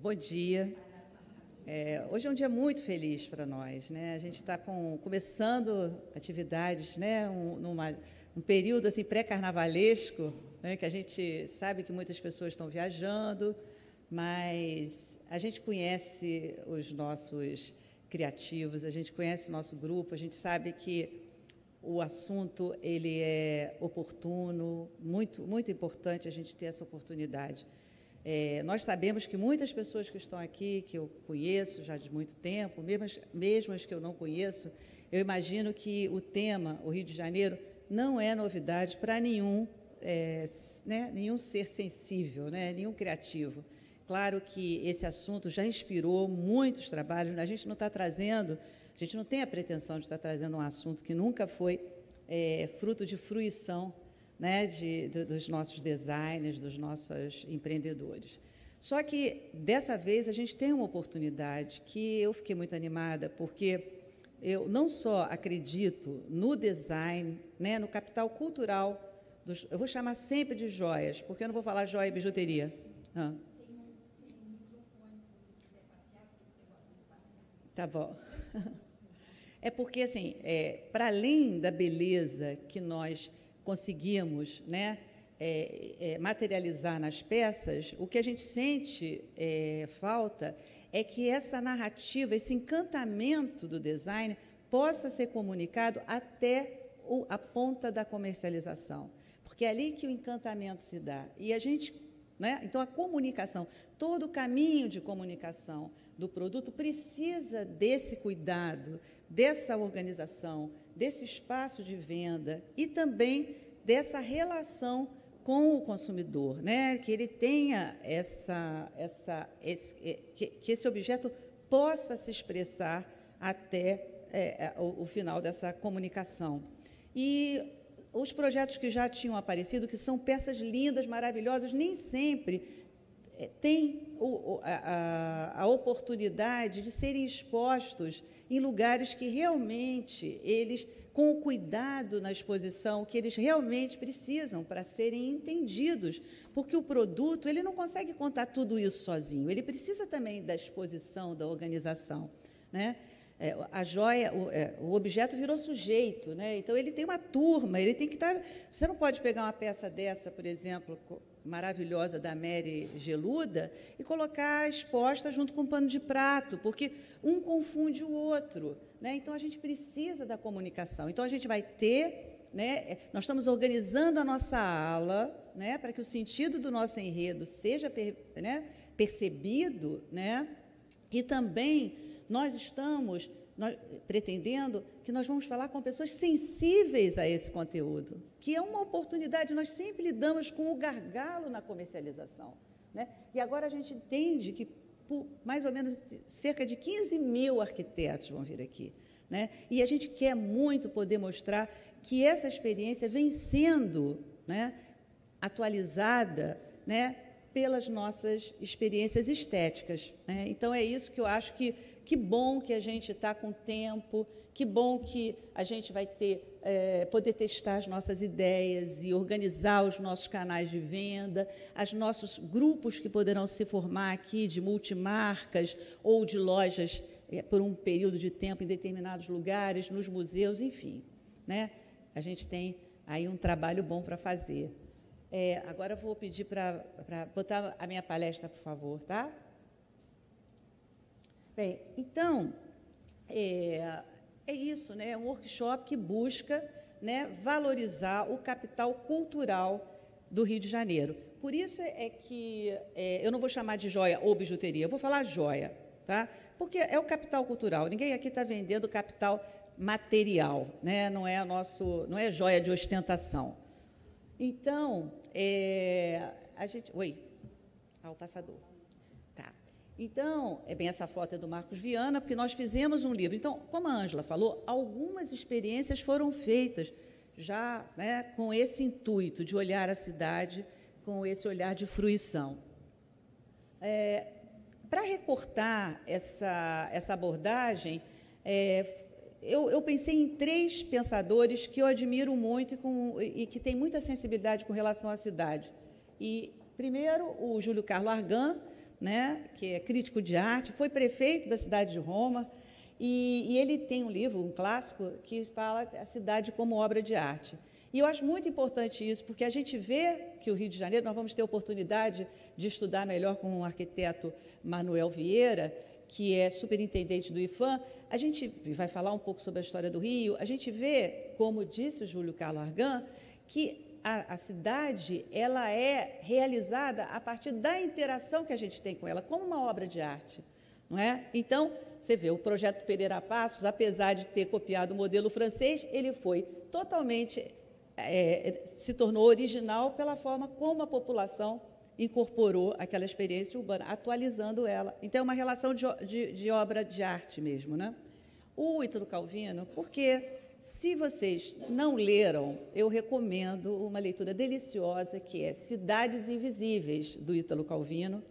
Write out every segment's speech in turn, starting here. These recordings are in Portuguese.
Bom dia. Hoje é um dia muito feliz para nós, né? A gente está começando atividades, né? Um período assim pré-carnavalesco, né? Que a gente sabe que muitas pessoas estão viajando, mas a gente conhece os nossos criativos, a gente conhece o nosso grupo, a gente sabe que o assunto ele é oportuno, muito importante a gente ter essa oportunidade. Nós sabemos que muitas pessoas que estão aqui, que eu conheço já de muito tempo, mesmo as que eu não conheço, eu imagino que o tema, o Rio de Janeiro, não é novidade para nenhum ser sensível, né, nenhum criativo. Claro que esse assunto já inspirou muitos trabalhos, a gente não está trazendo, a gente não tem a pretensão de estar trazendo um assunto que nunca foi fruto de fruição, né, dos nossos designers, dos nossos empreendedores. Só que, dessa vez, a gente tem uma oportunidade que eu fiquei muito animada, porque eu não só acredito no design, né, no capital cultural, eu vou chamar sempre de joias, porque eu não vou falar joia e bijuteria. Tá bom. É porque, assim, para além da beleza que nós conseguimos, né, materializar nas peças, o que a gente sente falta é que essa narrativa, esse encantamento do design possa ser comunicado até a ponta da comercialização, porque é ali que o encantamento se dá. E a gente, né, então, a comunicação, todo o caminho de comunicação do produto precisa desse cuidado, dessa organização, desse espaço de venda e também dessa relação com o consumidor, né? Que ele tenha que esse objeto possa se expressar até o final dessa comunicação. E os projetos que já tinham aparecido, que são peças lindas, maravilhosas, nem sempre têm a oportunidade de serem expostos em lugares que realmente eles, com o cuidado na exposição, que eles realmente precisam para serem entendidos, porque o produto ele não consegue contar tudo isso sozinho, ele precisa também da exposição, da organização, né? A joia, o objeto virou sujeito, né? Então ele tem uma turma, ele tem que estar. Você não pode pegar uma peça dessa, por exemplo, maravilhosa da Mary Geluda, e colocar exposta junto com um pano de prato, porque um confunde o outro, né? Então a gente precisa da comunicação. Então a gente vai ter, né? Nós estamos organizando a nossa ala, né? Para que o sentido do nosso enredo seja percebido, né? E também nós estamos pretendendo que nós vamos falar com pessoas sensíveis a esse conteúdo, que é uma oportunidade, nós sempre lidamos com o gargalo na comercialização, né? E agora a gente entende que mais ou menos cerca de 15 mil arquitetos vão vir aqui, né? E a gente quer muito poder mostrar que essa experiência vem sendo, né, atualizada, né, pelas nossas experiências estéticas, né? Então, é isso que eu acho que bom que a gente está com tempo, que bom que a gente vai poder testar as nossas ideias e organizar os nossos canais de venda, os nossos grupos que poderão se formar aqui de multimarcas ou de lojas por um período de tempo em determinados lugares, nos museus, enfim, né? A gente tem aí um trabalho bom para fazer. Agora eu vou pedir para botar a minha palestra, por favor, tá? Bem, então, é isso, né? É um workshop que busca, né, valorizar o capital cultural do Rio de Janeiro. Por isso que eu não vou chamar de joia ou bijuteria, eu vou falar joia, tá? Porque é o capital cultural, ninguém aqui está vendendo capital material, né? Não é joia de ostentação. Então, a gente... Oi, o passador. Tá. Então, bem, essa foto é do Marcos Viana, porque nós fizemos um livro. Então, como a Ângela falou, algumas experiências foram feitas já, né, com esse intuito de olhar a cidade com esse olhar de fruição. Para recortar essa abordagem, eu pensei em 3 pensadores que eu admiro muito e que têm muita sensibilidade com relação à cidade. E, primeiro, o Júlio Carlos Argan, né, que é crítico de arte, foi prefeito da cidade de Roma, e ele tem um livro, um clássico, que fala a cidade como obra de arte. E eu acho muito importante isso, porque a gente vê que o Rio de Janeiro, nós vamos ter oportunidade de estudar melhor com o arquiteto Manuel Vieira, que é superintendente do IPHAN, a gente vai falar um pouco sobre a história do Rio, a gente vê, como disse o Júlio Carlos Argan, que a cidade ela é realizada a partir da interação que a gente tem com ela, como uma obra de arte. Não é? Então, você vê, o projeto Pereira Passos, apesar de ter copiado o modelo francês, ele foi totalmente, se tornou original pela forma como a população incorporou aquela experiência urbana, atualizando ela. Então, é uma relação de obra de arte mesmo. Né? O Ítalo Calvino, porque, se vocês não leram, eu recomendo uma leitura deliciosa, que é Cidades Invisíveis, do Ítalo Calvino,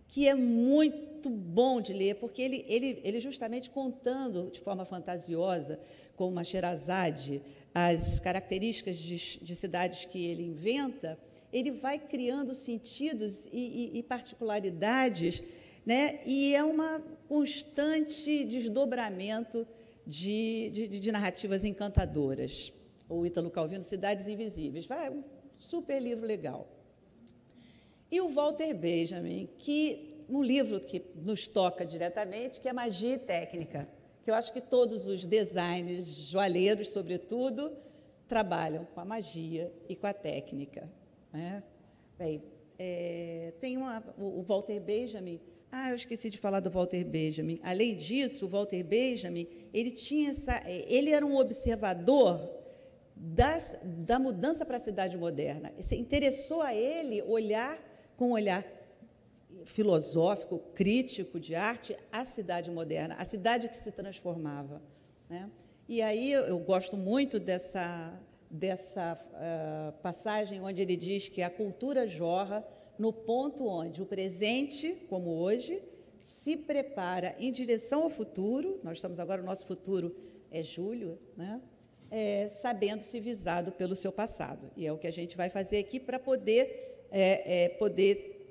que é muito bom de ler, porque ele justamente contando de forma fantasiosa, como uma Sherazade, as características de cidades que ele inventa, ele vai criando sentidos e particularidades, né? E é um constante desdobramento de narrativas encantadoras. O Ítalo Calvino, Cidades Invisíveis, um super livro legal. E o Walter Benjamin, que um livro que nos toca diretamente, que é Magia e Técnica, que eu acho que todos os designers, joalheiros, sobretudo, trabalham com a magia e com a técnica. Né? Bem, tem o Walter Benjamin. Eu esqueci de falar do Walter Benjamin. Além disso, o Walter Benjamin, ele era um observador da mudança para a cidade moderna. Interessou a ele olhar com um olhar filosófico, crítico de arte, a cidade moderna, a cidade que se transformava. Né? E aí eu gosto muito dessa passagem onde ele diz que a cultura jorra no ponto onde o presente, como hoje, se prepara em direção ao futuro. Nós estamos agora, o nosso futuro é julho, né? Sabendo-se visado pelo seu passado. E é o que a gente vai fazer aqui para poder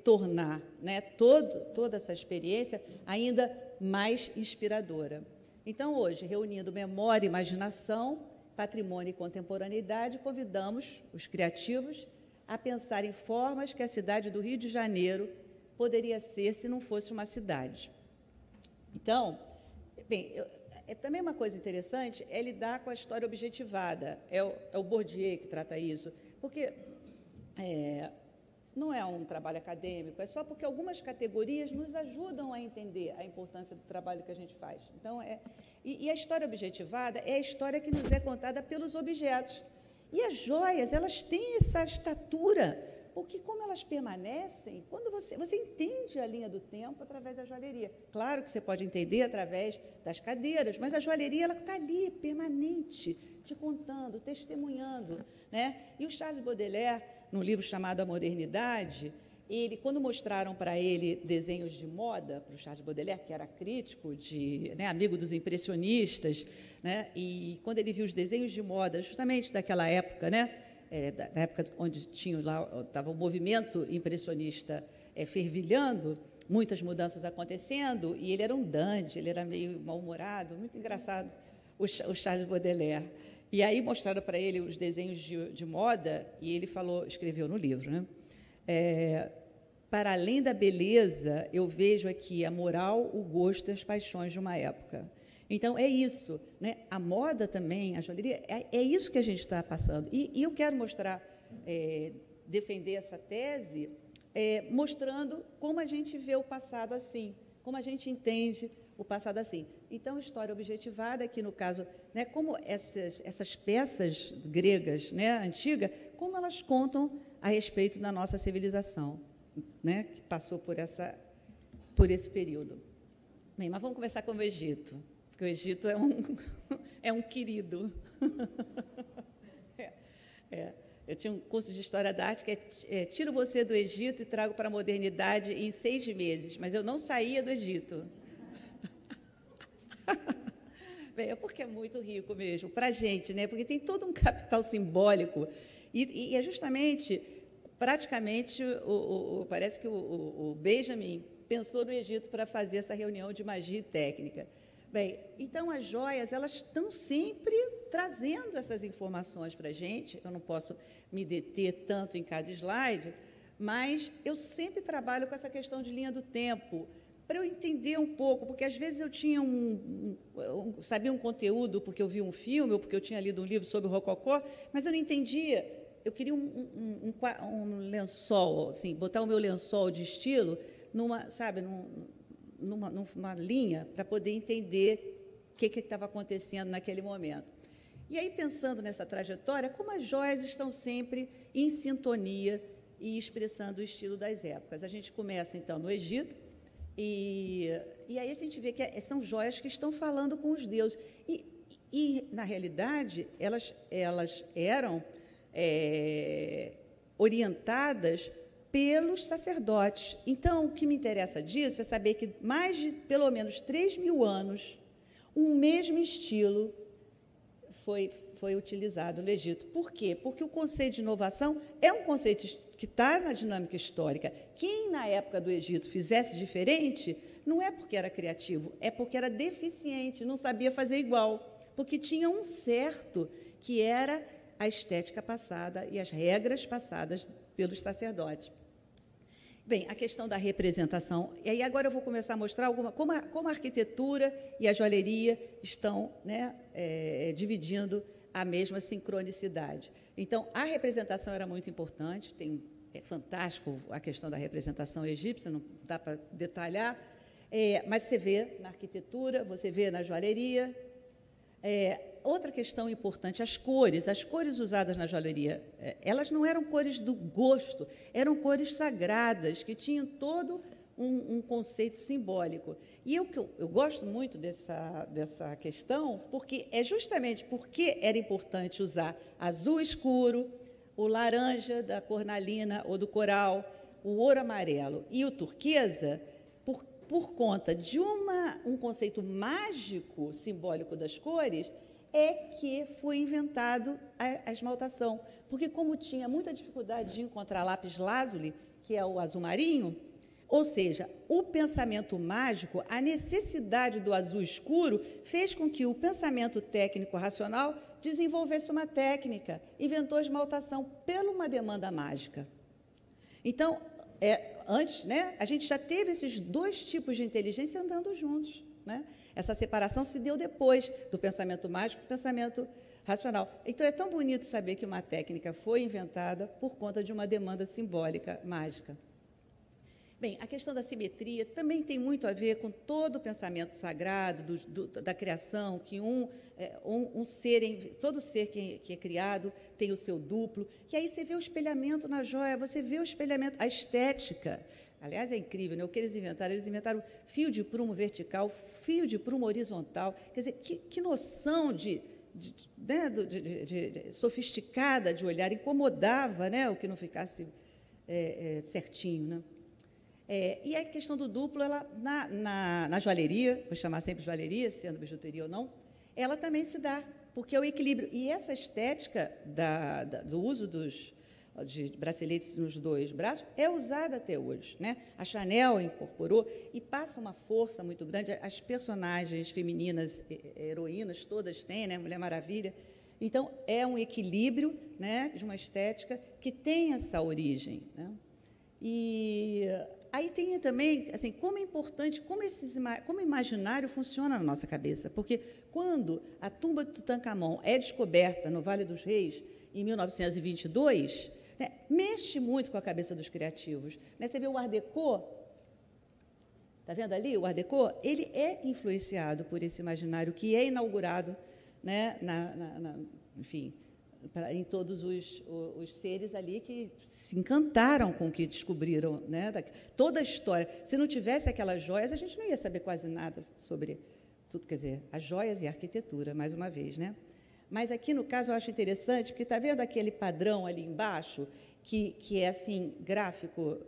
tornar, né, toda essa experiência ainda mais inspiradora. Então, hoje, reunindo memória, imaginação, patrimônio e contemporaneidade, convidamos os criativos a pensar em formas que a cidade do Rio de Janeiro poderia ser se não fosse uma cidade. Então, bem, também uma coisa interessante é lidar com a história objetivada. É o Bourdieu que trata isso, porque não é um trabalho acadêmico, é só porque algumas categorias nos ajudam a entender a importância do trabalho que a gente faz. Então, e a história objetivada é a história que nos é contada pelos objetos. E as joias, elas têm essa estatura, porque como elas permanecem, quando você entende a linha do tempo através da joalheria. Claro que você pode entender através das cadeiras, mas a joalheria está ali, permanente, te contando, testemunhando. Né? E o Charles Baudelaire, num livro chamado A Modernidade, quando mostraram para ele desenhos de moda, para o Charles Baudelaire, que era crítico, amigo dos impressionistas, né? E quando ele viu os desenhos de moda, justamente daquela época, né? Da época onde estava o movimento impressionista fervilhando, muitas mudanças acontecendo, e ele era um dandy, ele era meio mal-humorado, muito engraçado, o Charles Baudelaire. E aí mostraram para ele os desenhos de moda, e ele escreveu no livro, né? Para além da beleza, eu vejo aqui a moral, o gosto e as paixões de uma época. Então, é isso. Né? A moda também, a joalheria, é isso que a gente está passando. E eu quero mostrar, defender essa tese, mostrando como a gente vê o passado assim, como a gente entende o passado assim. Então, história objetivada, aqui no caso, né, como essas peças gregas, né, antigas, como elas contam a respeito da nossa civilização, né, que passou por esse período. Bem, mas vamos começar com o Egito, porque o Egito é um querido. Eu tinha um curso de História da Arte que tiro você do Egito e trago para a modernidade em 6 meses, mas eu não saía do Egito. Bem, porque é muito rico mesmo, para a gente, né? Porque tem todo um capital simbólico, e é justamente, praticamente, parece que o Benjamin pensou no Egito para fazer essa reunião de magia e técnica. Bem, então as joias, elas estão sempre trazendo essas informações para a gente. Eu não posso me deter tanto em cada slide, mas eu sempre trabalho com essa questão de linha do tempo, para eu entender um pouco, porque às vezes eu tinha sabia um conteúdo porque eu vi um filme ou porque eu tinha lido um livro sobre o rococó, mas eu não entendia. Eu queria um lençol, assim, botar o meu lençol de estilo numa linha para poder entender o que estava acontecendo naquele momento. E aí, pensando nessa trajetória, como as joias estão sempre em sintonia e expressando o estilo das épocas. A gente começa, então, no Egito, e aí a gente vê que são joias que estão falando com os deuses. E na realidade, elas eram orientadas pelos sacerdotes. Então, o que me interessa disso é saber que mais de, pelo menos, 3.000 anos, um mesmo estilo foi utilizado no Egito. Por quê? Porque o conceito de inovação é um conceito que está na dinâmica histórica. Quem, na época do Egito, fizesse diferente, não é porque era criativo, é porque era deficiente, não sabia fazer igual, porque tinha um certo, que era a estética passada e as regras passadas pelos sacerdotes. Bem, a questão da representação, e aí agora eu vou começar a mostrar como a arquitetura e a joalheria estão, né, dividindo a mesma sincronicidade. Então, a representação era muito importante, é fantástico a questão da representação egípcia, não dá para detalhar, mas você vê na arquitetura, você vê na joalheria. Outra questão importante, as cores usadas na joalheria, elas não eram cores do gosto, eram cores sagradas, que tinham todo um conceito simbólico. E eu gosto muito dessa questão, porque é justamente porque era importante usar azul escuro, o laranja da cornalina ou do coral, o ouro amarelo e o turquesa, por conta de um conceito mágico, simbólico das cores, é que foi inventado a esmaltação. Porque, como tinha muita dificuldade de encontrar lápis lazuli, que é o azul marinho, ou seja, o pensamento mágico, a necessidade do azul escuro, fez com que o pensamento técnico-racional desenvolvesse uma técnica, inventou a esmaltação pela uma demanda mágica. Então, antes, né, a gente já teve esses dois tipos de inteligência andando juntos, né? Essa separação se deu depois do pensamento mágico para o pensamento racional. Então, é tão bonito saber que uma técnica foi inventada por conta de uma demanda simbólica mágica. Bem, a questão da simetria também tem muito a ver com todo o pensamento sagrado da criação, que todo ser que é criado tem o seu duplo, e aí você vê o espelhamento na joia, você vê o espelhamento, a estética. Aliás, é incrível, né? O que eles inventaram fio de prumo vertical, fio de prumo horizontal, quer dizer, que noção sofisticada de olhar, incomodava, né, o que não ficasse certinho, né? E a questão do duplo, ela, na joalheria, vou chamar sempre joalheria, sendo bijuteria ou não, ela também se dá, porque é o equilíbrio. E essa estética do uso de braceletes nos dois braços é usada até hoje, né? A Chanel incorporou e passa uma força muito grande. As personagens femininas, heroínas, todas têm, né? Mulher Maravilha. Então, é um equilíbrio, né, de uma estética que tem essa origem, né? E aí tem também, assim, como é importante, como o imaginário funciona na nossa cabeça, porque quando a tumba de Tutankhamon é descoberta no Vale dos Reis, em 1922, né, mexe muito com a cabeça dos criativos. Né? Você vê o Art Deco, está vendo ali o Art Deco? Ele é influenciado por esse imaginário que é inaugurado, né, enfim, em todos os seres ali que se encantaram com o que descobriram, né? Toda a história. Se não tivesse aquelas joias, a gente não ia saber quase nada sobre tudo, quer dizer, as joias e a arquitetura, mais uma vez, né? Mas aqui, no caso, eu acho interessante, porque está vendo aquele padrão ali embaixo, que é assim, gráfico,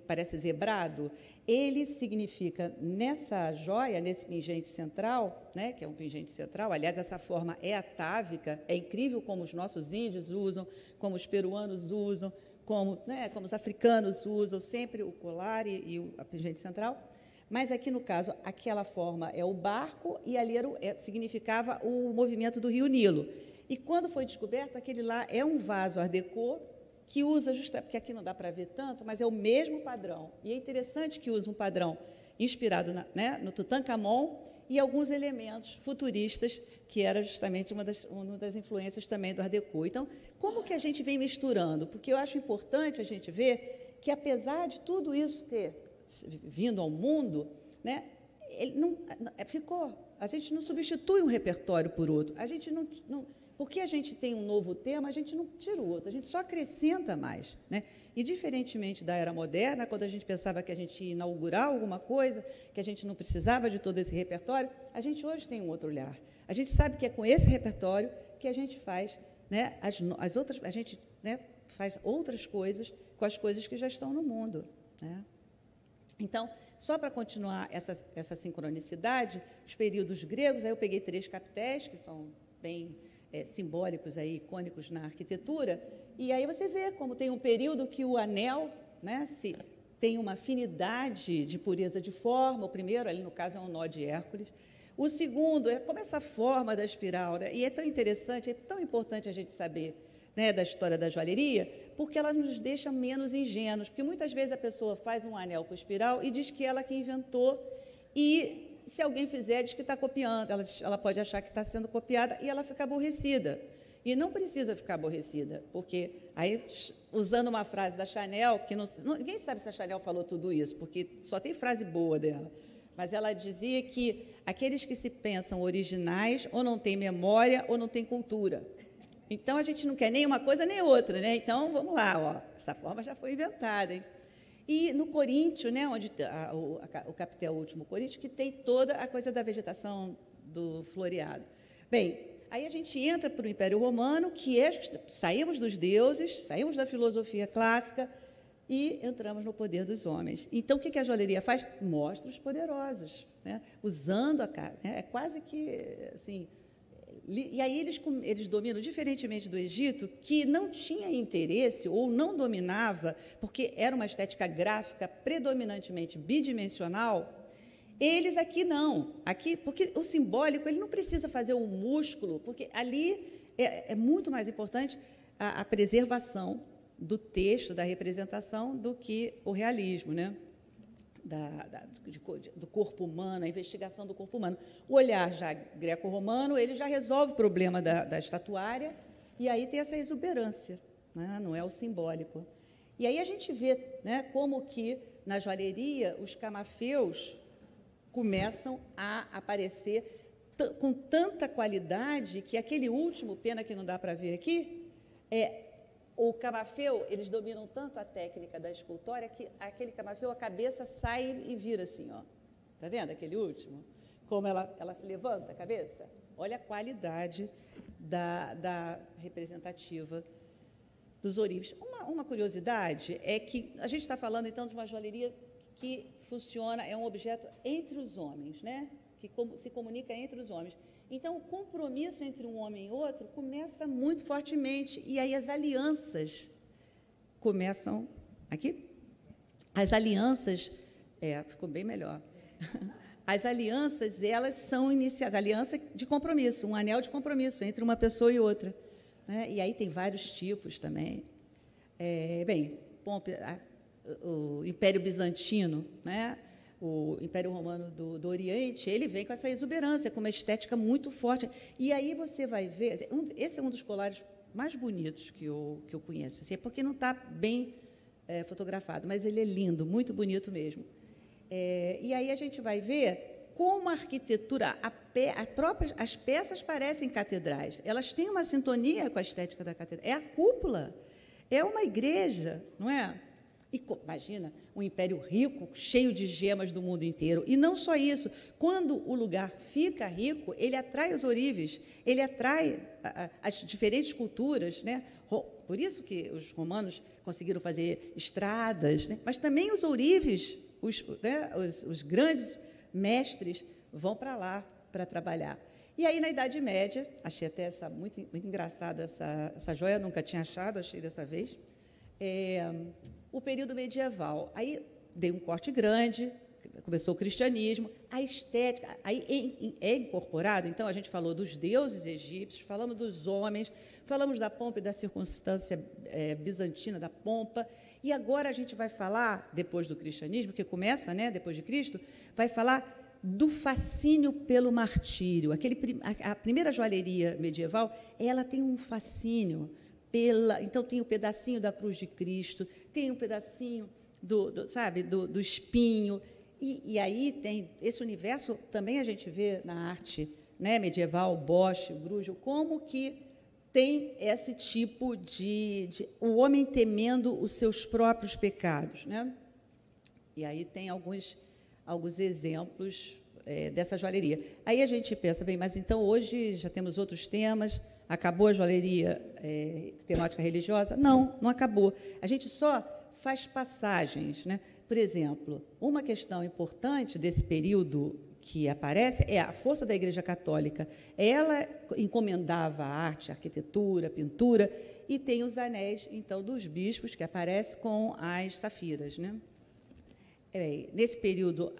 parece zebrado? Ele significa, nessa joia, nesse pingente central, né, que é um pingente central, aliás, essa forma é atávica, é incrível como os nossos índios usam, como os peruanos usam, como, né, como os africanos usam sempre o colar e a pingente central, mas aqui, no caso, aquela forma é o barco e ali significava o movimento do rio Nilo. E, quando foi descoberto, aquele lá é um vaso Art Deco que usa, porque aqui não dá para ver tanto, mas é o mesmo padrão. E é interessante que usa um padrão inspirado no Tutankhamon e alguns elementos futuristas, que era justamente uma das influências também do Art Deco. Então, como que a gente vem misturando? Porque eu acho importante a gente ver que, apesar de tudo isso ter vindo ao mundo, né, ele não ficou. A gente não substitui um repertório por outro. A gente não porque a gente tem um novo tema, a gente não tira o outro, a gente só acrescenta mais, né? E, diferentemente da era moderna, quando a gente pensava que a gente ia inaugurar alguma coisa, que a gente não precisava de todo esse repertório, a gente hoje tem um outro olhar. A gente sabe que é com esse repertório que a gente faz, né, as outras, a gente, né, faz outras coisas com as coisas que já estão no mundo, né? Então, só para continuar essa sincronicidade, os períodos gregos, aí eu peguei 3 capitéis, que são bem simbólicos, aí, icônicos na arquitetura, e aí você vê como tem um período que o anel, né, tem uma afinidade de pureza de forma. O primeiro, ali no caso, é um nó de Hércules. O segundo é como essa forma da espiral, né? E é tão interessante, é tão importante a gente saber, né, da história da joalheria, porque ela nos deixa menos ingênuos, porque muitas vezes a pessoa faz um anel com espiral e diz que ela que inventou, e se alguém fizer, diz que está copiando, ela pode achar que está sendo copiada e ela fica aborrecida. E não precisa ficar aborrecida, porque, aí, usando uma frase da Chanel, que ninguém sabe se a Chanel falou tudo isso, porque só tem frase boa dela, mas ela dizia que aqueles que se pensam originais ou não têm memória ou não têm cultura. Então, a gente não quer nem uma coisa nem outra, né? Então, vamos lá, ó, essa forma já foi inventada, hein? E no Coríntio, né, onde o capitel último Coríntio, que tem toda a coisa da vegetação do floreado. Bem, aí a gente entra para o Império Romano, que saímos dos deuses, saímos da filosofia clássica e entramos no poder dos homens. Então, o que a joalheria faz? Mostra os poderosos, né? Usando a cara. Né? É quase que, assim... E aí eles dominam, diferentemente do Egito, que não tinha interesse ou não dominava, porque era uma estética gráfica predominantemente bidimensional. Eles aqui não. Aqui, porque o simbólico ele não precisa fazer o músculo, porque ali é muito mais importante a preservação do texto, da representação, do que o realismo, né? Do corpo humano, a investigação do corpo humano. O olhar já greco-romano, ele já resolve o problema da estatuária, e aí tem essa exuberância, né? Não é o simbólico. E aí a gente vê, né, como que, na joalheria, os camafeus começam a aparecer com tanta qualidade que aquele último, pena que não dá para ver aqui, o camafeu, eles dominam tanto a técnica da escultória que aquele camafeu, a cabeça sai e vira assim, ó. Está vendo aquele último? Como ela se levanta a cabeça? Olha a qualidade da representativa dos ourives. Uma curiosidade é que a gente está falando, então, de uma joalheria que funciona, é um objeto entre os homens, né? Que se comunica entre os homens. Então, o compromisso entre um homem e outro começa muito fortemente, e aí as alianças começam... Aqui? As alianças... ficou bem melhor. As alianças, elas são iniciadas, aliança de compromisso, um anel de compromisso entre uma pessoa e outra, né? E aí tem vários tipos também. Bem, o Império Bizantino, né? O Império Romano do Oriente, ele vem com essa exuberância, com uma estética muito forte. E aí você vai ver... Esse é um dos colares mais bonitos que eu conheço, assim, porque não está bem fotografado, mas ele é lindo, muito bonito mesmo. E aí a gente vai ver como a arquitetura, as peças parecem catedrais, elas têm uma sintonia com a estética da catedral. É a cúpula, é uma igreja, não é? E, imagina, um império rico, cheio de gemas do mundo inteiro. E não só isso, quando o lugar fica rico, ele atrai os ourives, ele atrai as diferentes culturas, né? Por isso que os romanos conseguiram fazer estradas, né? Mas também os ourives, os grandes mestres, vão para lá para trabalhar. E aí, na Idade Média, achei até muito engraçado essa joia, nunca tinha achado, achei dessa vez. o período medieval. Aí dei um corte grande, começou o cristianismo, a estética, aí é incorporado, então a gente falou dos deuses egípcios, falamos dos homens, falamos da pompa e da circunstância bizantina da pompa, e agora a gente vai falar, depois do cristianismo, que começa, né, depois de Cristo, vai falar do fascínio pelo martírio. A primeira joalheria medieval, ela tem um fascínio então tem um pedacinho da cruz de Cristo, tem um pedacinho do espinho, e aí tem esse universo, também a gente vê na arte, né, medieval, Bosch, Bruegel, como que tem esse tipo o homem temendo os seus próprios pecados, né? E aí tem alguns exemplos dessa joalheria. Aí a gente pensa, bem, mas então hoje já temos outros temas, acabou a joalheria temática religiosa? Não, não acabou. A gente só faz passagens, né? Por exemplo, uma questão importante desse período que aparece é a força da Igreja Católica. Ela encomendava a arte, a arquitetura, a pintura, e tem os anéis, então, dos bispos, que aparecem com as safiras, né? Nesse período,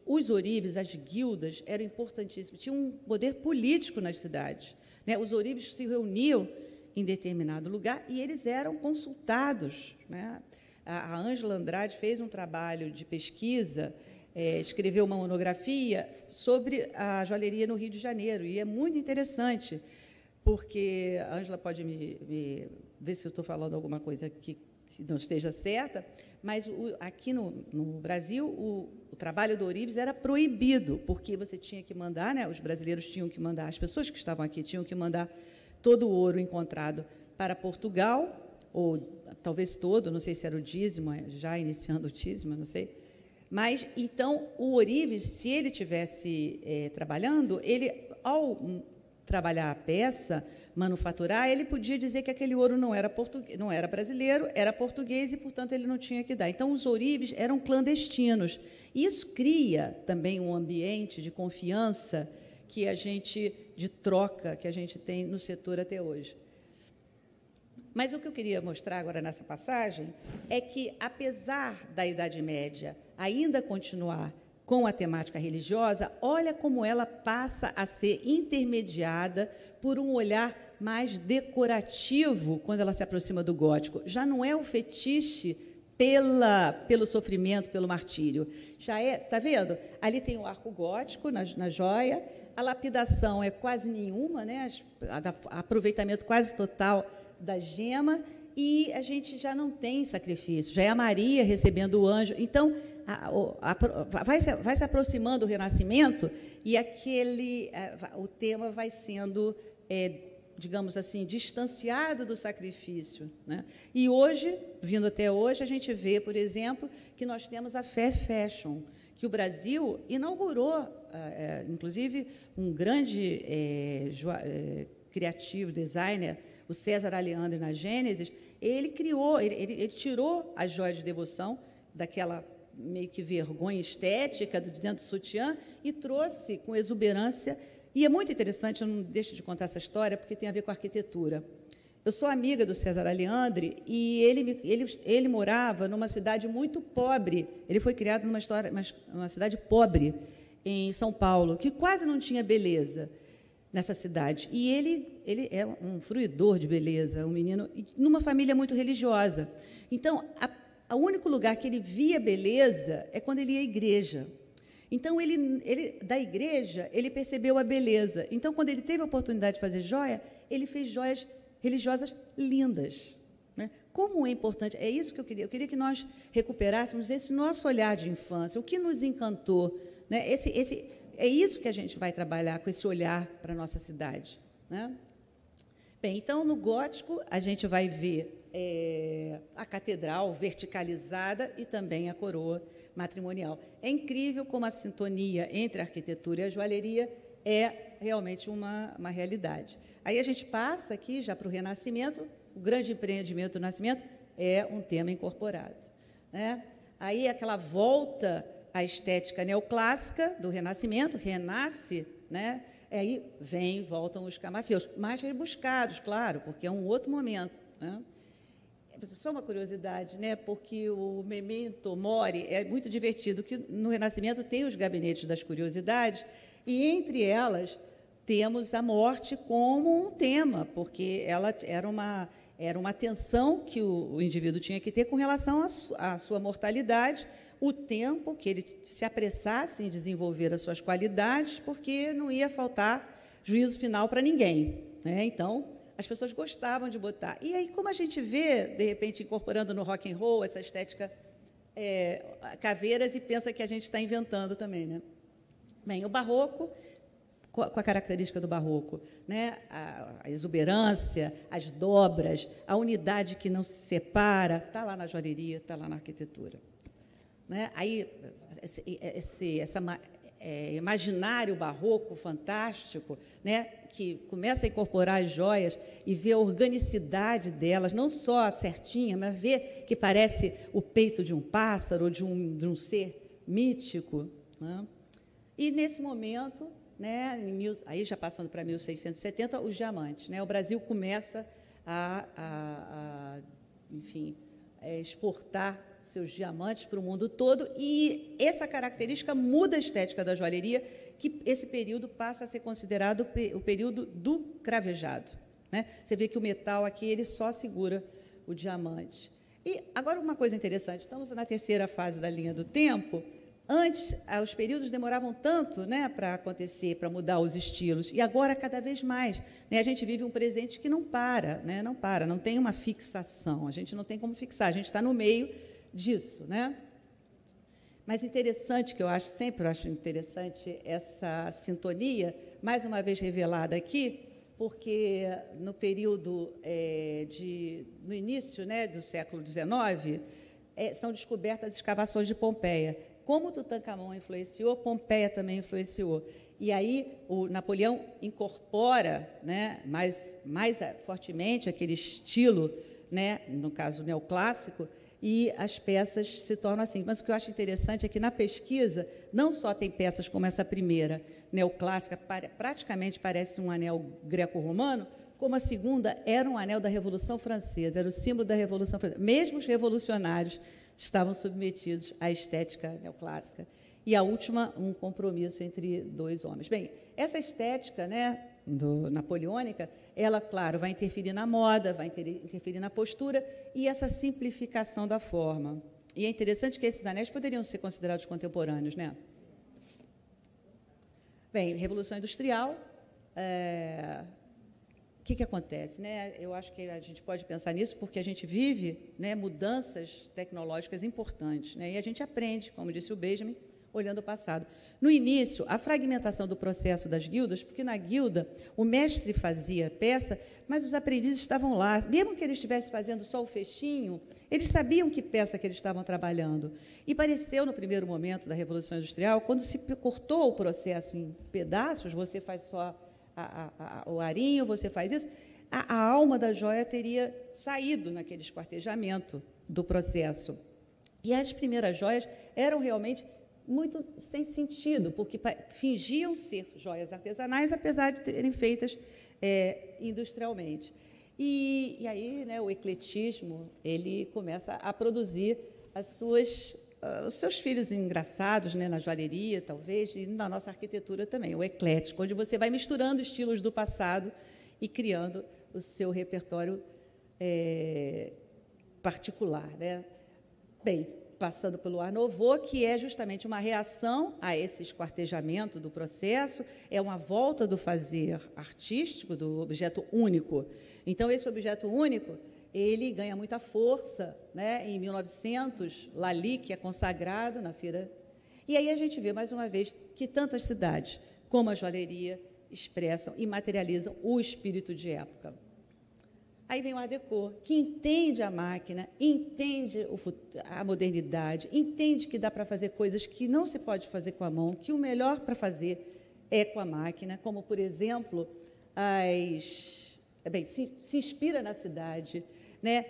os ourives, as guildas, eram importantíssimos, tinham um poder político nas cidades, né? Os ourives se reuniam em determinado lugar e eles eram consultados, né? A Ângela Andrade fez um trabalho de pesquisa, escreveu uma monografia sobre a joalheria no Rio de Janeiro, e é muito interessante, porque a Ângela pode me ver se eu estou falando alguma coisa que não esteja certa, mas aqui no Brasil o trabalho do ourives era proibido, porque você tinha que mandar, né, os brasileiros tinham que mandar, as pessoas que estavam aqui tinham que mandar todo o ouro encontrado para Portugal, ou talvez todo, não sei se era o dízimo, já iniciando o dízimo, não sei. Mas, então, o ourives, se ele estivesse trabalhando, ao trabalhar a peça, manufaturar, ele podia dizer que aquele ouro não era brasileiro, era português e, portanto, ele não tinha que dar. Então, os ourives eram clandestinos. Isso cria também um ambiente de confiança de troca, que a gente tem no setor até hoje. Mas o que eu queria mostrar agora nessa passagem é que, apesar da Idade Média ainda continuar com a temática religiosa, olha como ela passa a ser intermediada por um olhar mais decorativo quando ela se aproxima do gótico. Já não é o fetiche pelo sofrimento, pelo martírio. Já está vendo? Ali tem o arco gótico na joia, a lapidação é quase nenhuma, né? Aproveitamento quase total da gema, e a gente já não tem sacrifício, já é a Maria recebendo o anjo. Então, vai se aproximando o Renascimento e o tema vai sendo, digamos assim, distanciado do sacrifício, né? E hoje, vindo até hoje, a gente vê, por exemplo, que nós temos a Fair Fashion, que o Brasil inaugurou, inclusive, um grande criativo, designer, o César Aleandre, na Gênesis, ele tirou as joias de devoção daquela meio que vergonha estética dentro do sutiã e trouxe com exuberância. E é muito interessante, eu não deixo de contar essa história, porque tem a ver com a arquitetura. Eu sou amiga do César Aleandre e ele morava numa cidade muito pobre. Ele foi criado numa cidade pobre, em São Paulo, que quase não tinha beleza nessa cidade. E ele é um fruidor de beleza, um menino, numa família muito religiosa. Então, o único lugar que ele via beleza é quando ele ia à igreja. Então, da igreja, ele percebeu a beleza. Então, quando ele teve a oportunidade de fazer joia, ele fez joias religiosas lindas, né? Como é importante, é isso que eu queria que nós recuperássemos esse nosso olhar de infância, o que nos encantou, né? É isso que a gente vai trabalhar com esse olhar para a nossa cidade, né? Bem, então, no gótico, a gente vai ver a catedral verticalizada e também a coroa matrimonial. É incrível como a sintonia entre a arquitetura e a joalheria é realmente uma realidade. Aí a gente passa aqui já para o Renascimento, o grande empreendimento do Nascimento é um tema incorporado, né? Aí aquela volta à estética neoclássica do Renascimento, renasce, né? Aí voltam os camafeus, mais rebuscados, claro, porque é um outro momento, né? só uma curiosidade, né? Porque o Memento Mori é muito divertido, que no Renascimento tem os gabinetes das curiosidades, e entre elas temos a morte como um tema, porque ela era uma atenção que o indivíduo tinha que ter com relação à sua mortalidade, o tempo que ele se apressasse em desenvolver as suas qualidades, porque não ia faltar juízo final para ninguém, né? Então, as pessoas gostavam de botar. E aí, como a gente vê, de repente, incorporando no rock and roll essa estética caveiras, e pensa que a gente está inventando também, né? Bem, o barroco, com a característica do barroco, né? A exuberância, as dobras, a unidade que não se separa, está lá na joalheria, está lá na arquitetura. Né? Aí, imaginário barroco fantástico, né? Que começa a incorporar as joias e vê a organicidade delas, não só certinha, mas vê que parece o peito de um pássaro, de um ser mítico. Né? E, nesse momento, né, aí já passando para 1670, os diamantes. Né? O Brasil começa enfim, exportar seus diamantes para o mundo todo, e essa característica muda a estética da joalheria, que esse período passa a ser considerado o período do cravejado. Né? Você vê que o metal aqui ele só segura o diamante. E agora uma coisa interessante, estamos na terceira fase da linha do tempo. Antes, os períodos demoravam tanto, né, para acontecer, para mudar os estilos, e agora cada vez mais. Né, a gente vive um presente que não para, né, não tem uma fixação, a gente não tem como fixar, a gente está no meio disso. Né? Mas interessante, que eu sempre acho interessante essa sintonia, mais uma vez revelada aqui, porque no período no início, né, do século XIX, são descobertas as escavações de Pompeia. Como Tutancâmon influenciou, Pompeia também influenciou. E aí o Napoleão incorpora, né, mais fortemente aquele estilo, né, no caso neoclássico, e as peças se tornam assim. Mas o que eu acho interessante é que, na pesquisa, não só tem peças como essa primeira, neoclássica, praticamente parece um anel greco-romano, como a segunda era um anel da Revolução Francesa, era o símbolo da Revolução Francesa. Mesmo os revolucionários estavam submetidos à estética neoclássica. E a última, um compromisso entre dois homens. Bem, essa estética, né, napoleônica, ela, claro, vai interferir na moda, vai interferir na postura e essa simplificação da forma. E é interessante que esses anéis poderiam ser considerados contemporâneos, né? Bem, Revolução Industrial, o que acontece? Né? Eu acho que a gente pode pensar nisso porque a gente vive, né, mudanças tecnológicas importantes, né? E a gente aprende, como disse o Benjamin, olhando o passado. No início, a fragmentação do processo das guildas, porque na guilda o mestre fazia peça, mas os aprendizes estavam lá. Mesmo que ele estivesse fazendo só o fechinho, eles sabiam que peça que eles estavam trabalhando. E pareceu, no primeiro momento da Revolução Industrial, quando se cortou o processo em pedaços, você faz só o arinho, você faz isso, a alma da joia teria saído naquele esquartejamento do processo. E as primeiras joias eram realmente muito sem sentido, porque fingiam ser joias artesanais, apesar de terem feitas industrialmente. E aí, né, o ecletismo ele começa a produzir os seus filhos engraçados, né, na joalheria, talvez, e na nossa arquitetura também, o eclético, onde você vai misturando estilos do passado e criando o seu repertório particular. Né? Bem, passando pelo Art Nouveau, que é justamente uma reação a esse esquartejamento do processo, é uma volta do fazer artístico, do objeto único. Então, esse objeto único, ele ganha muita força, né? Em 1900, Lali, que é consagrado na feira. E aí a gente vê, mais uma vez, que tanto as cidades como a joalheria expressam e materializam o espírito de época. Aí vem o Art Deco, que entende a máquina, entende a modernidade, entende que dá para fazer coisas que não se pode fazer com a mão, que o melhor para fazer é com a máquina, como, por exemplo, se inspira na cidade, né?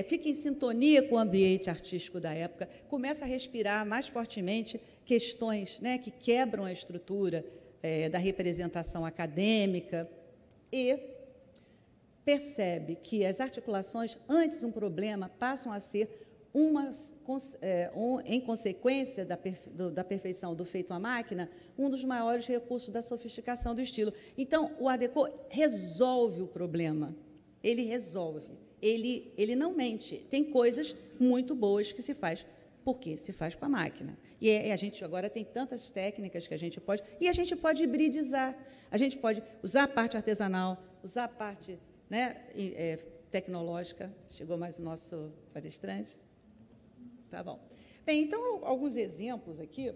Fica em sintonia com o ambiente artístico da época, começa a respirar mais fortemente questões, né, que quebram a estrutura da representação acadêmica e percebe que as articulações, antes um problema, passam a ser em consequência da perfeição do feito à máquina, um dos maiores recursos da sofisticação do estilo. Então, o Art Deco resolve o problema. Ele resolve. Ele não mente. Tem coisas muito boas que se faz, porque se faz com a máquina. E a gente agora tem tantas técnicas que a gente pode... E a gente pode hibridizar. A gente pode usar a parte artesanal, usar a parte, né, tecnológica. Chegou mais o nosso palestrante. Tá bom. Bem, então, alguns exemplos aqui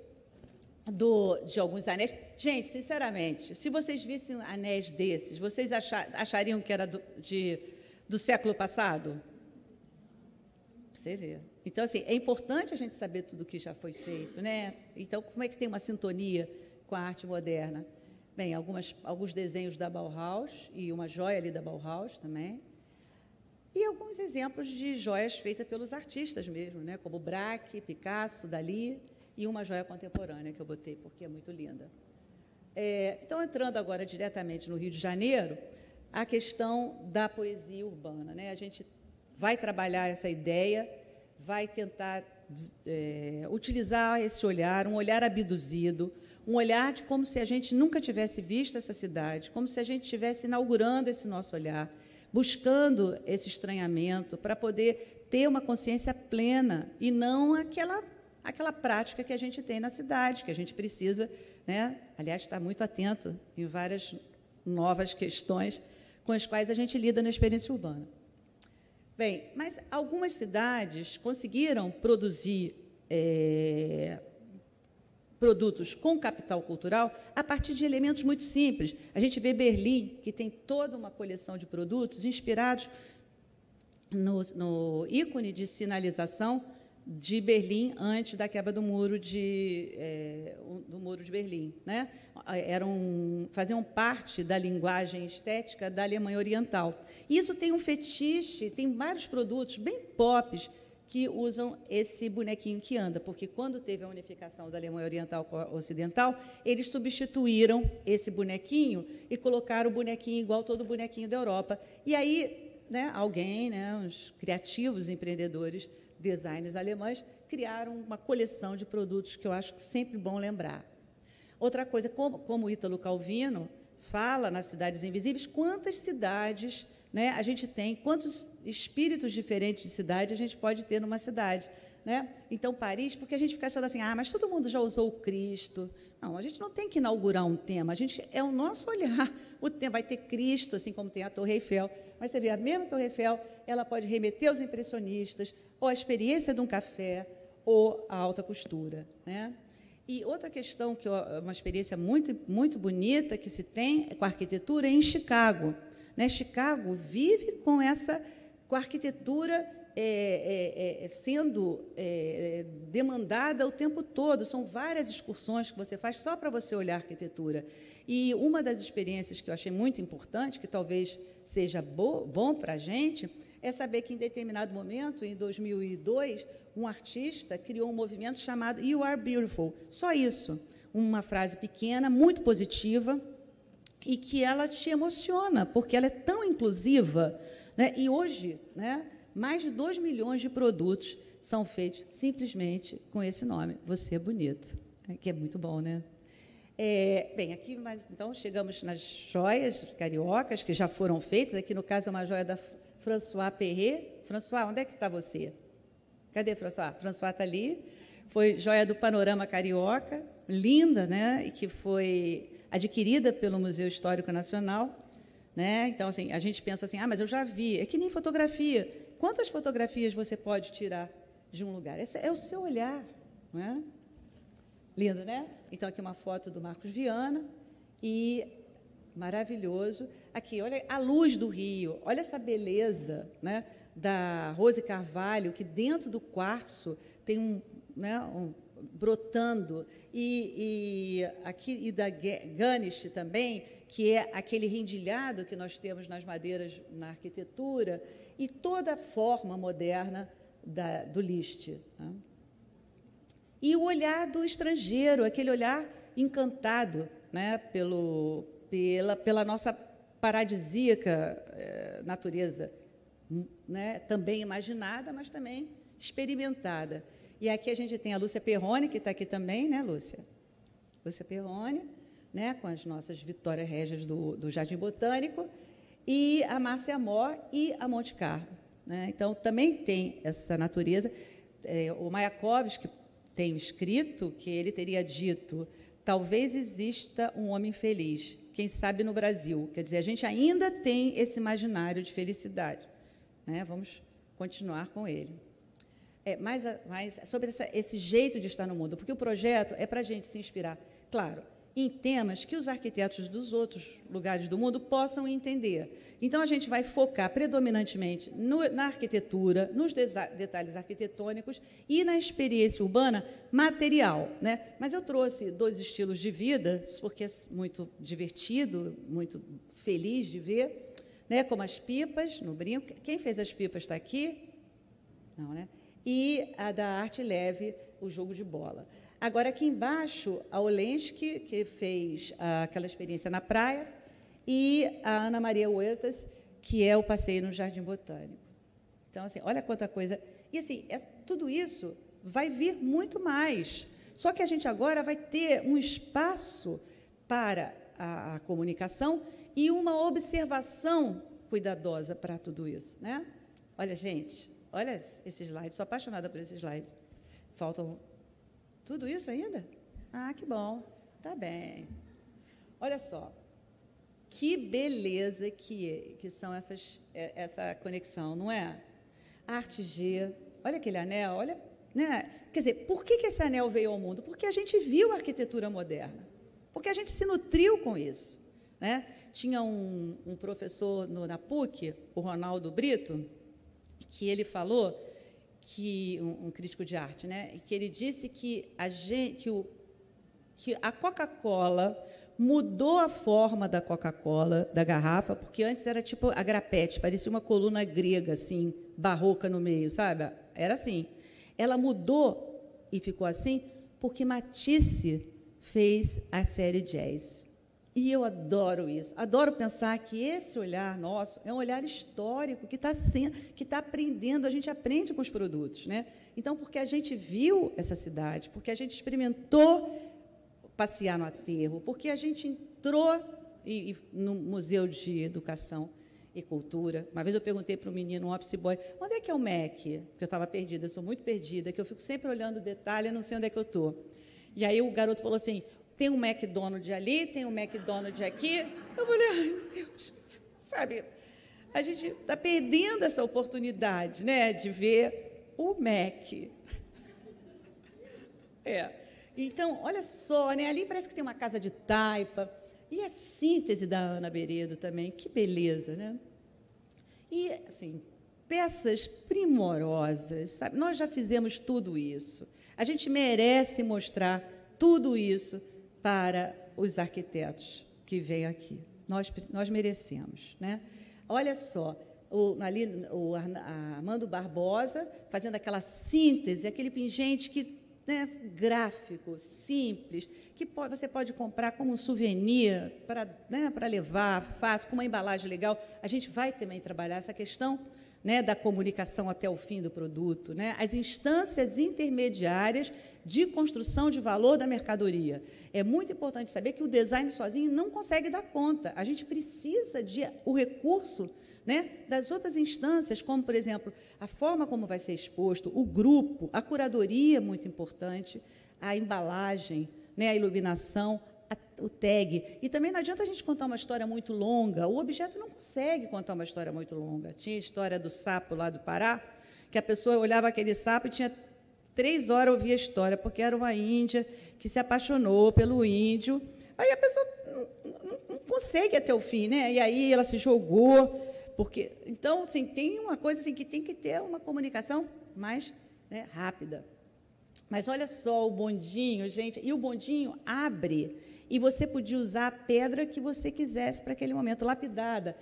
de alguns anéis. Gente, sinceramente, se vocês vissem anéis desses, vocês achariam que era do século passado? Você vê. Então, assim, é importante a gente saber tudo o que já foi feito, né? Então, como é que tem uma sintonia com a arte moderna? Bem, alguns desenhos da Bauhaus e uma joia ali da Bauhaus também. E alguns exemplos de joias feitas pelos artistas mesmo, né? Como Braque, Picasso, Dalí, e uma joia contemporânea que eu botei, porque é muito linda. Então, entrando agora diretamente no Rio de Janeiro, a questão da poesia urbana, né? A gente vai trabalhar essa ideia, vai tentar utilizar esse olhar, um olhar abduzido, um olhar de como se a gente nunca tivesse visto essa cidade, como se a gente estivesse inaugurando esse nosso olhar, buscando esse estranhamento para poder ter uma consciência plena e não aquela prática que a gente tem na cidade, que a gente precisa, né? Aliás, estar muito atento em várias novas questões com as quais a gente lida na experiência urbana. Bem, mas algumas cidades conseguiram produzir produtos com capital cultural a partir de elementos muito simples. A gente vê Berlim, que tem toda uma coleção de produtos inspirados no ícone de sinalização de Berlim antes da quebra do muro de Berlim, né? Faziam parte da linguagem estética da Alemanha Oriental. Isso tem um fetiche, tem vários produtos bem pops que usam esse bonequinho que anda, porque quando teve a unificação da Alemanha Oriental com a Ocidental, eles substituíram esse bonequinho e colocaram o bonequinho igual todo bonequinho da Europa. E aí, né, alguém, né, uns criativos empreendedores, designers alemães, criaram uma coleção de produtos que eu acho que sempre bom lembrar. Outra coisa, como o Ítalo Calvino fala nas Cidades Invisíveis, quantas cidades, né, a gente tem, quantos espíritos diferentes de cidade a gente pode ter numa cidade, né? Então, Paris, porque a gente fica achando assim, mas todo mundo já usou o Cristo. Não, a gente não tem que inaugurar um tema, é o nosso olhar. O tema vai ter Cristo, assim como tem a Torre Eiffel, mas você vê, a mesma Torre Eiffel, ela pode remeter aos impressionistas, ou à experiência de um café, ou à alta costura, né? E outra questão, que é uma experiência muito, muito bonita que se tem com a arquitetura, é em Chicago. Né? Chicago vive com a arquitetura sendo demandada o tempo todo. São várias excursões que você faz só para você olhar a arquitetura. E uma das experiências que eu achei muito importante, que talvez seja bom para a gente, é saber que, em determinado momento, em 2002, um artista criou um movimento chamado You Are Beautiful. Só isso. Uma frase pequena, muito positiva, e que ela te emociona, porque ela é tão inclusiva, né? E hoje, né, mais de 2 milhões de produtos são feitos simplesmente com esse nome, Você é Bonito, que é muito bom, né? Bem, aqui, então, chegamos nas joias cariocas que já foram feitas. Aqui, no caso, é uma joia da François Perret. François, onde é que está você? Cadê François? François está ali. Foi joia do Panorama Carioca, linda, né? E que foi adquirida pelo Museu Histórico Nacional, né? Então, assim, a gente pensa assim, mas eu já vi. É que nem fotografia. Quantas fotografias você pode tirar de um lugar? Esse é o seu olhar, não é? Lindo, né? Então, aqui uma foto do Marcos Viana e maravilhoso. Aqui, olha a luz do Rio, olha essa beleza, né, da Rose Carvalho, que dentro do quartzo tem brotando, e da Ganesh também, que é aquele rendilhado que nós temos nas madeiras na arquitetura, e toda a forma moderna do Liszt, né? E o olhar do estrangeiro, aquele olhar encantado, né, pela nossa paradisíaca natureza, né, também imaginada, mas também experimentada. E aqui a gente tem a Lúcia Perrone, que está aqui também, né, Lúcia? Lúcia Perrone, né, com as nossas Vitórias Régias do Jardim Botânico, e a Márcia Mor e a Monte Carlo. Né? Então, também tem essa natureza. O Mayakovsky tem escrito que ele teria dito: talvez exista um homem feliz, quem sabe no Brasil. Quer dizer, a gente ainda tem esse imaginário de felicidade. Né? Vamos continuar com ele. Mas sobre esse jeito de estar no mundo, porque o projeto é para a gente se inspirar, claro, em temas que os arquitetos dos outros lugares do mundo possam entender. Então, a gente vai focar predominantemente na arquitetura, nos detalhes arquitetônicos e na experiência urbana material. Né? Mas eu trouxe 2 estilos de vida, porque é muito divertido, muito feliz de ver, né? Como as pipas, no brinco. Quem fez as pipas está aqui? Não, né? E a da Arte Leve, o jogo de bola. Agora, aqui embaixo, a Olensky, que fez aquela experiência na praia, e a Ana Maria Huertas, que é o passeio no Jardim Botânico. Então, assim, olha quanta coisa. E, assim, tudo isso vai vir muito mais. Só que a gente agora vai ter um espaço para a comunicação e uma observação cuidadosa para tudo isso. Né? Olha, gente, olha esse slide. Sou apaixonada por esse slide. Faltam... Tudo isso ainda? Ah, que bom. Tá bem. Olha só. Que beleza que são essa conexão, não é? Arte G. Olha aquele anel. Olha, né? Quer dizer, por que esse anel veio ao mundo? Porque a gente viu a arquitetura moderna. Porque a gente se nutriu com isso. Né? Tinha um professor na PUC, o Ronaldo Brito, que ele falou... um crítico de arte, né? Que ele disse que a Coca-Cola mudou a forma da Coca-Cola, da garrafa, porque antes era tipo a grapete, parecia uma coluna grega, assim, barroca no meio, sabe? Era assim. Ela mudou e ficou assim porque Matisse fez a série Jazz. E eu adoro isso, adoro pensar que esse olhar nosso é um olhar histórico que está aprendendo, a gente aprende com os produtos. Né? Então, porque a gente viu essa cidade, porque a gente experimentou passear no aterro, porque a gente entrou no Museu de Educação e Cultura. Uma vez eu perguntei para um menino, um office boy, onde é que é o MEC? Porque eu estava perdida, eu sou muito perdida, que eu fico sempre olhando o detalhe e não sei onde é que eu estou. E aí o garoto falou assim, tem um McDonald's ali, tem um McDonald's aqui. Eu falei, ai, meu Deus, sabe? A gente está perdendo essa oportunidade, né, de ver o Mac. Então, olha só, né, ali parece que tem uma casa de taipa. E a síntese da Ana Beredo também, que beleza, né? E, assim, peças primorosas, sabe? Nós já fizemos tudo isso. A gente merece mostrar tudo isso para os arquitetos que vêm aqui. Nós merecemos. Né? Olha só, o Armando Barbosa fazendo aquela síntese, aquele pingente que, né, gráfico, simples, que você pode comprar como um souvenir para levar, fácil, com uma embalagem legal. A gente vai também trabalhar essa questão, né, da comunicação até o fim do produto, né, as instâncias intermediárias de construção de valor da mercadoria. É muito importante saber que o design sozinho não consegue dar conta. A gente precisa o recurso, né, das outras instâncias, como, por exemplo, a forma como vai ser exposto, o grupo, a curadoria, muito importante, a embalagem, né, a iluminação, o tag. E também não adianta a gente contar uma história muito longa, o objeto não consegue contar uma história muito longa. Tinha a história do sapo lá do Pará, que a pessoa olhava aquele sapo e tinha 3 horas ouvia a história, porque era uma índia que se apaixonou pelo índio. Aí a pessoa não consegue até o fim, né? E aí ela se jogou, porque... Então, assim, tem uma coisa assim, que tem que ter uma comunicação mais, né, rápida. Mas olha só o bondinho, gente, e o bondinho abre, e você podia usar a pedra que você quisesse para aquele momento, lapidada,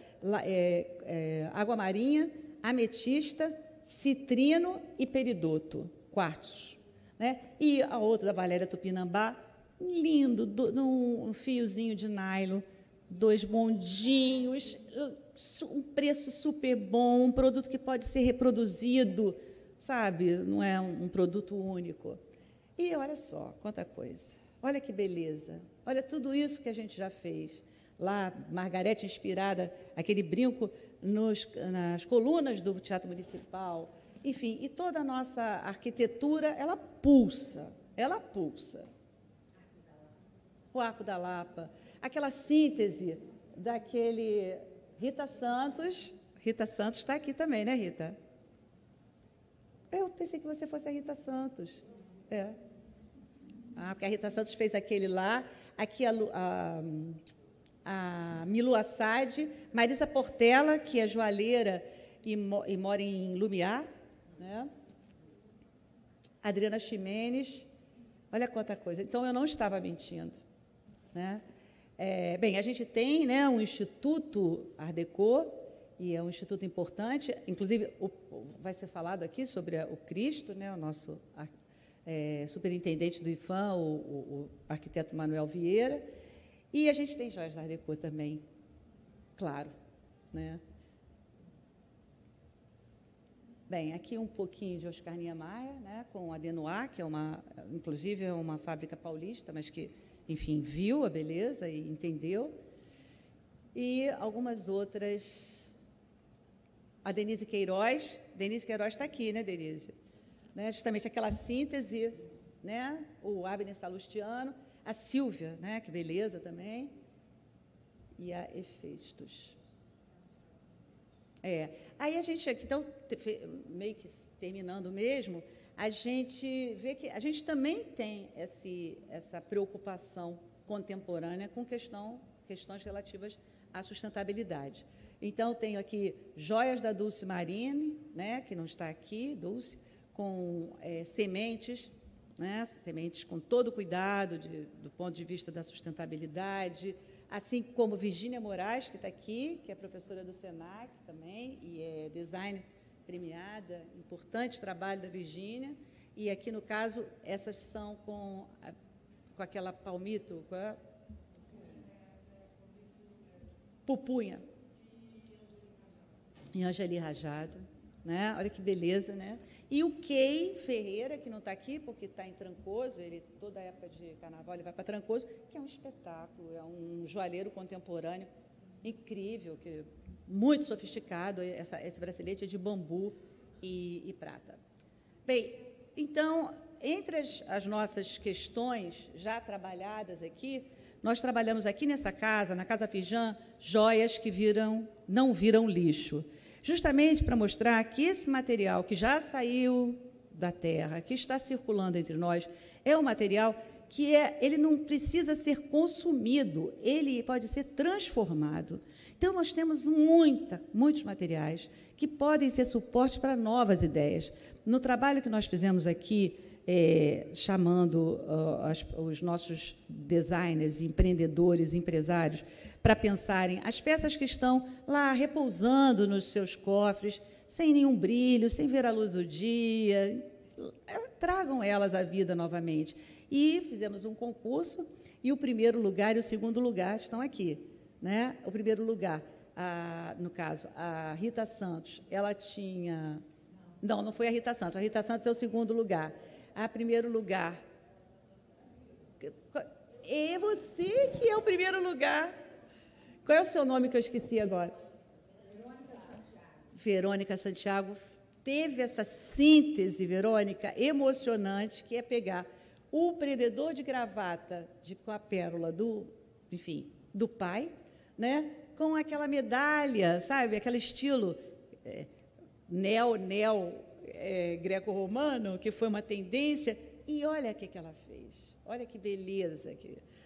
água marinha, ametista, citrino e peridoto, quartos. Né? E a outra, da Valéria Tupinambá, lindo, num fiozinho de nylon, 2 bondinhos, um preço super bom, um produto que pode ser reproduzido, sabe? Não é um produto único. E olha só, quanta coisa. Olha que beleza. Olha tudo isso que a gente já fez. Lá, Margarete inspirada, aquele brinco nas colunas do Teatro Municipal. Enfim, e toda a nossa arquitetura, ela pulsa. Ela pulsa. O Arco da Lapa. Aquela síntese daquele Rita Santos. Rita Santos está aqui também, né, Rita? Eu pensei que você fosse a Rita Santos. É. Porque a Rita Santos fez aquele lá. Aqui a Milu Assad, Marisa Portela, que é joalheira e mora em Lumiar, né? Adriana Ximenes. Olha quanta coisa. Então, eu não estava mentindo, né? Bem, a gente tem, né, um Instituto Art Deco, e é um instituto importante, inclusive vai ser falado aqui sobre o Cristo, né, o nosso superintendente do IFAM, o arquiteto Manuel Vieira, e a gente tem joias Art Deco também, claro, né? Bem, aqui um pouquinho de Oscar Niemeyer, né, com a Denoir, que inclusive é uma fábrica paulista, mas que, enfim, viu a beleza e entendeu. E algumas outras. A Denise Queiroz. Denise Queiroz está aqui, né, Denise? Né, justamente aquela síntese, né, o Abner Salustiano, a Sílvia, né, que beleza também, e a Hefestos. Aí a gente aqui, então, meio que terminando mesmo, a gente vê que a gente também tem essa preocupação contemporânea com questões relativas à sustentabilidade. Então, tenho aqui joias da Dulce Marini, né, que não está aqui, Dulce, com sementes, né, sementes com todo o cuidado do ponto de vista da sustentabilidade, assim como Virgínia Moraes, que está aqui, que é professora do SENAC também, e é design premiada, importante trabalho da Virgínia, e aqui, no caso, essas são com aquela palmito, pupunha, e Angeli Rajado, né? Olha que beleza, né? E o Key Ferreira, que não está aqui, porque está em Trancoso, ele, toda a época de carnaval, ele vai para Trancoso, que é um espetáculo, é um joalheiro contemporâneo incrível, muito sofisticado. Esse bracelete é de bambu e prata. Bem, então, entre as nossas questões já trabalhadas aqui, nós trabalhamos aqui nessa casa, na Casa Fijan, joias que não viram lixo. Justamente para mostrar que esse material que já saiu da terra, que está circulando entre nós, é um material que ele não precisa ser consumido, ele pode ser transformado. Então, nós temos muitos materiais que podem ser suporte para novas ideias. No trabalho que nós fizemos aqui, chamando os nossos designers, empreendedores, empresários, para pensarem as peças que estão lá repousando nos seus cofres, sem nenhum brilho, sem ver a luz do dia, tragam elas à vida novamente. E fizemos um concurso, e o primeiro lugar e o segundo lugar estão aqui, né? O primeiro lugar, no caso, a Rita Santos, ela tinha... Não foi a Rita Santos é o segundo lugar. A primeiro lugar... É você que é o primeiro lugar. Qual é o seu nome que eu esqueci agora? Verônica Santiago. Teve essa síntese, Verônica, emocionante, que é pegar o prendedor de gravata com a pérola do pai, né, com aquela medalha, sabe, aquele estilo greco-romano, que foi uma tendência, e olha o que ela fez, olha que beleza.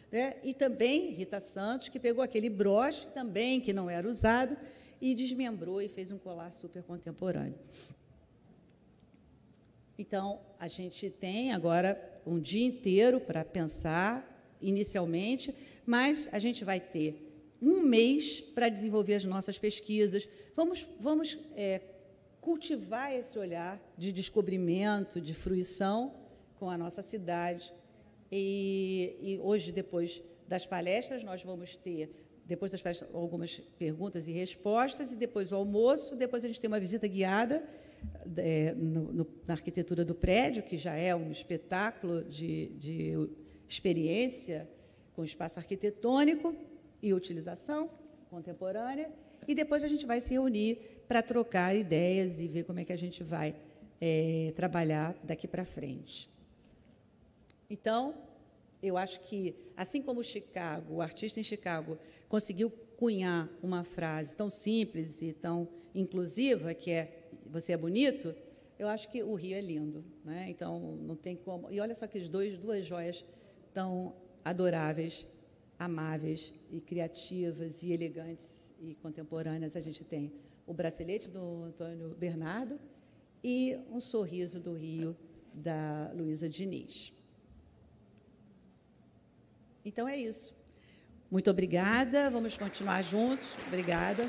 Né? E também Rita Santos, que pegou aquele broche, também, que não era usado, e desmembrou e fez um colar super contemporâneo. Então, a gente tem agora um dia inteiro para pensar, inicialmente, mas a gente vai ter um mês para desenvolver as nossas pesquisas. Vamos cultivar esse olhar de descobrimento, de fruição com a nossa cidade. E hoje, depois das palestras, nós vamos ter depois das palestras, algumas perguntas e respostas, e depois o almoço, depois a gente tem uma visita guiada na arquitetura do prédio, que já é um espetáculo de experiência com espaço arquitetônico e utilização contemporânea, e depois a gente vai se reunir para trocar ideias e ver como é que a gente vai trabalhar daqui para frente. Então, eu acho que, assim como o artista em Chicago, conseguiu cunhar uma frase tão simples e tão inclusiva, que é "você é bonito", eu acho que o Rio é lindo, né? Então, não tem como... E olha só que duas joias tão adoráveis, amáveis e criativas e elegantes e contemporâneas. A gente tem o bracelete do Antônio Bernardo e um sorriso do Rio, da Luísa Diniz. Então, é isso. Muito obrigada. Vamos continuar juntos. Obrigada.